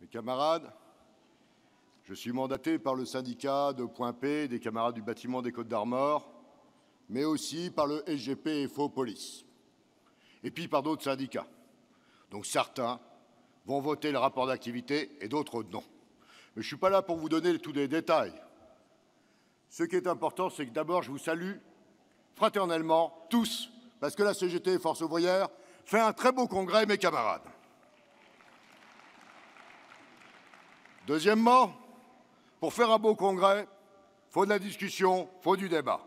Mes camarades, je suis mandaté par le syndicat de Point P des camarades du bâtiment des Côtes d'Armor, mais aussi par le SGP FO Police, et puis par d'autres syndicats. Donc certains vont voter le rapport d'activité et d'autres non. Mais je ne suis pas là pour vous donner tous les détails. Ce qui est important, c'est que d'abord, je vous salue fraternellement, tous, parce que la CGT Force ouvrière fait un très beau congrès, mes camarades. Deuxièmement, pour faire un beau congrès, il faut de la discussion, il faut du débat.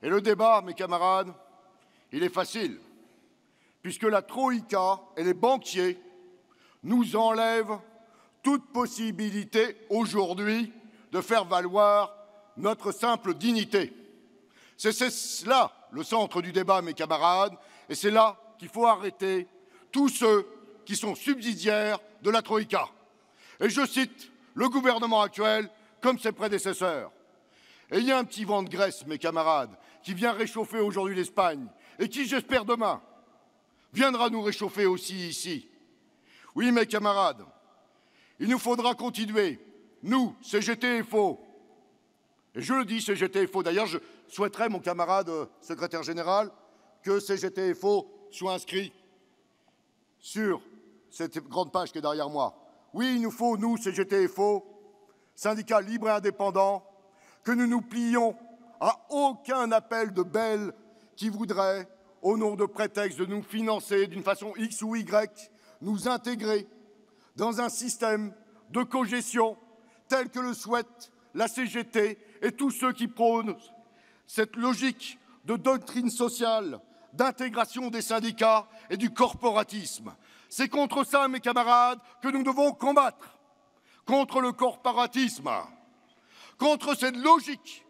Et le débat, mes camarades, il est facile, puisque la Troïka et les banquiers nous enlèvent toute possibilité aujourd'hui de faire valoir notre simple dignité. C'est là le centre du débat, mes camarades, et c'est là qu'il faut arrêter tous ceux qui sont subsidiaires de la Troïka. Et je cite le gouvernement actuel comme ses prédécesseurs. Et il y a un petit vent de Grèce, mes camarades, qui vient réchauffer aujourd'hui l'Espagne et qui, j'espère demain, viendra nous réchauffer aussi ici. Oui, mes camarades, il nous faudra continuer, nous, CGT FO, et je le dis CGT FO, d'ailleurs je souhaiterais, mon camarade secrétaire général, que CGT FO soit inscrit sur cette grande page qui est derrière moi. Oui, il nous faut, nous, CGT FO, syndicats libres et indépendants, que nous nous plions à aucun appel de Bell qui voudrait, au nom de prétexte de nous financer d'une façon X ou Y, nous intégrer dans un système de cogestion tel que le souhaite la CGT et tous ceux qui prônent cette logique de doctrine sociale, d'intégration des syndicats et du corporatisme. C'est contre ça, mes camarades, que nous devons combattre, contre le corporatisme, contre cette logique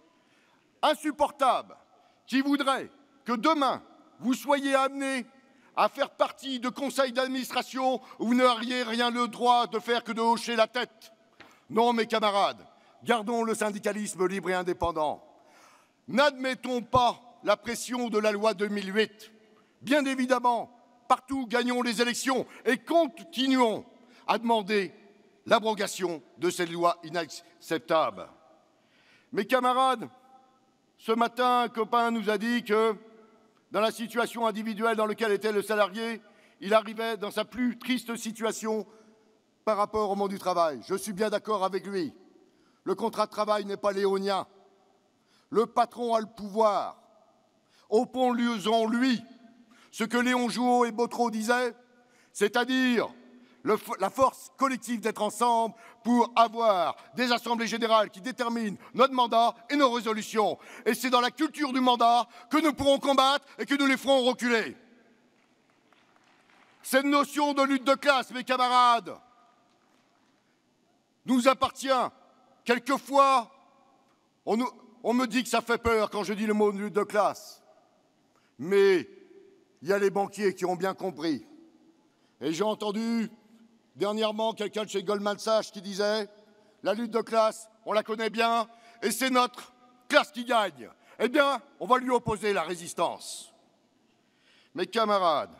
insupportable qui voudrait que demain, vous soyez amenés à faire partie de conseils d'administration où vous n'auriez rien le droit de faire que de hocher la tête. Non, mes camarades, gardons le syndicalisme libre et indépendant. N'admettons pas la pression de la loi 2008. Bien évidemment, partout gagnons les élections et continuons à demander l'abrogation de cette loi inacceptable. Mes camarades, ce matin, un copain nous a dit que dans la situation individuelle dans laquelle était le salarié, il arrivait dans sa plus triste situation par rapport au monde du travail. Je suis bien d'accord avec lui. Le contrat de travail n'est pas léonien. Le patron a le pouvoir. Opposons-lui ce que Léon Jouot et Bautreau disaient, c'est-à-dire la force collective d'être ensemble pour avoir des assemblées générales qui déterminent notre mandat et nos résolutions. Et c'est dans la culture du mandat que nous pourrons combattre et que nous les ferons reculer. Cette notion de lutte de classe, mes camarades, nous appartient. Quelquefois, on me dit que ça fait peur quand je dis le mot lutte de classe. Mais il y a les banquiers qui ont bien compris. Et j'ai entendu dernièrement quelqu'un de chez Goldman Sachs qui disait « La lutte de classe, on la connaît bien, et c'est notre classe qui gagne. » Eh bien, on va lui opposer la résistance. Mes camarades,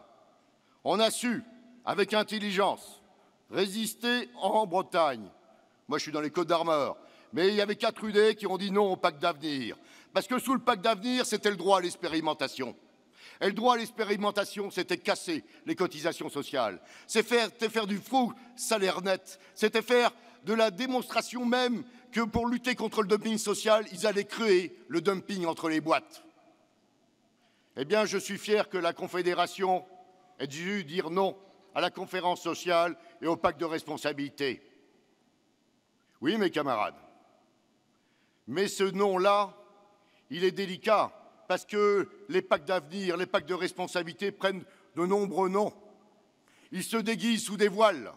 on a su, avec intelligence, résister en Bretagne. Moi, je suis dans les Côtes d'Armor. Mais il y avait 4 UD qui ont dit non au pacte d'avenir. Parce que sous le pacte d'avenir, c'était le droit à l'expérimentation. Et le droit à l'expérimentation, c'était casser les cotisations sociales. C'était faire du faux salaire net. C'était faire de la démonstration même que pour lutter contre le dumping social, ils allaient créer le dumping entre les boîtes. Eh bien, je suis fier que la Confédération ait dû dire non à la conférence sociale et au pacte de responsabilité. Oui, mes camarades. Mais ce non-là, il est délicat. Parce que les pactes d'avenir, les pactes de responsabilité prennent de nombreux noms. Ils se déguisent sous des voiles.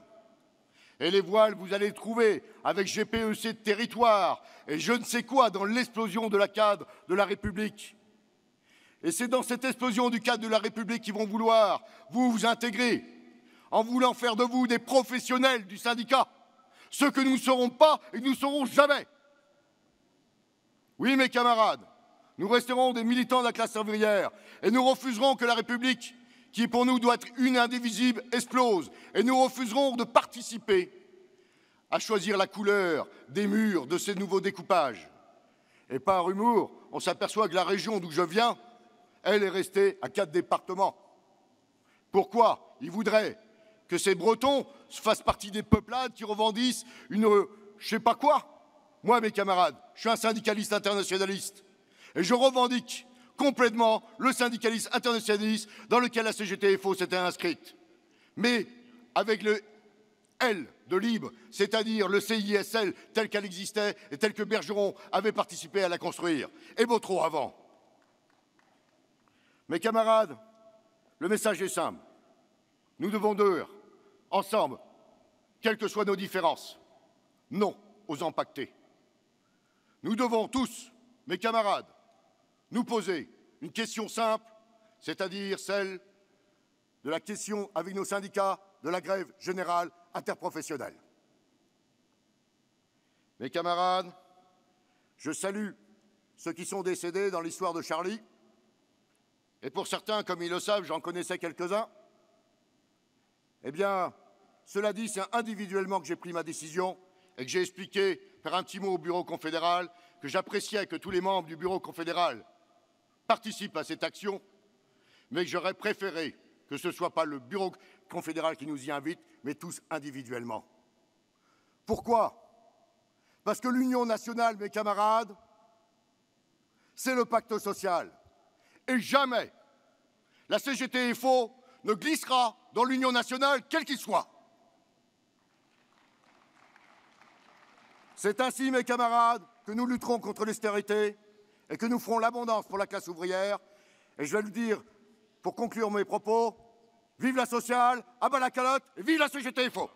Et les voiles, vous allez les trouver avec GPEC de territoire et je ne sais quoi dans l'explosion de la cadre de la République. Et c'est dans cette explosion du cadre de la République qu'ils vont vouloir vous intégrer, en voulant faire de vous des professionnels du syndicat, ce que nous ne serons pas et nous ne serons jamais. Oui, mes camarades, nous resterons des militants de la classe ouvrière et nous refuserons que la République, qui pour nous doit être une indivisible, explose. Et nous refuserons de participer à choisir la couleur des murs de ces nouveaux découpages. Et par humour, on s'aperçoit que la région d'où je viens, elle est restée à 4 départements. Pourquoi ils voudraient que ces Bretons fassent partie des peuplades qui revendiquent une je sais pas quoi? Moi, mes camarades, je suis un syndicaliste internationaliste et je revendique complètement le syndicalisme internationaliste dans lequel la CGT-FO s'était inscrite. Mais avec le L de libre, c'est-à-dire le CISL tel qu'elle existait et tel que Bergeron avait participé à la construire, et Bautreau avant. Mes camarades, le message est simple. Nous devons dire, ensemble, quelles que soient nos différences, non aux empaquetés. Nous devons tous, mes camarades, nous poser une question simple, c'est-à-dire celle de la question avec nos syndicats de la grève générale interprofessionnelle. Mes camarades, je salue ceux qui sont décédés dans l'histoire de Charlie. Et pour certains, comme ils le savent, j'en connaissais quelques-uns. Eh bien, cela dit, c'est individuellement que j'ai pris ma décision et que j'ai expliqué, par un petit mot au bureau confédéral, que j'appréciais que tous les membres du bureau confédéral participent à cette action, mais que j'aurais préféré que ce ne soit pas le bureau confédéral qui nous y invite, mais tous individuellement. Pourquoi? Parce que l'union nationale, mes camarades, c'est le pacte social. Et jamais la CGT-FO ne glissera dans l'union nationale, quel qu'il soit. C'est ainsi, mes camarades, que nous lutterons contre l'austérité et que nous ferons l'abondance pour la classe ouvrière. Et je vais le dire, pour conclure mes propos, vive la sociale, à bas la calotte et vive la CGT-FO.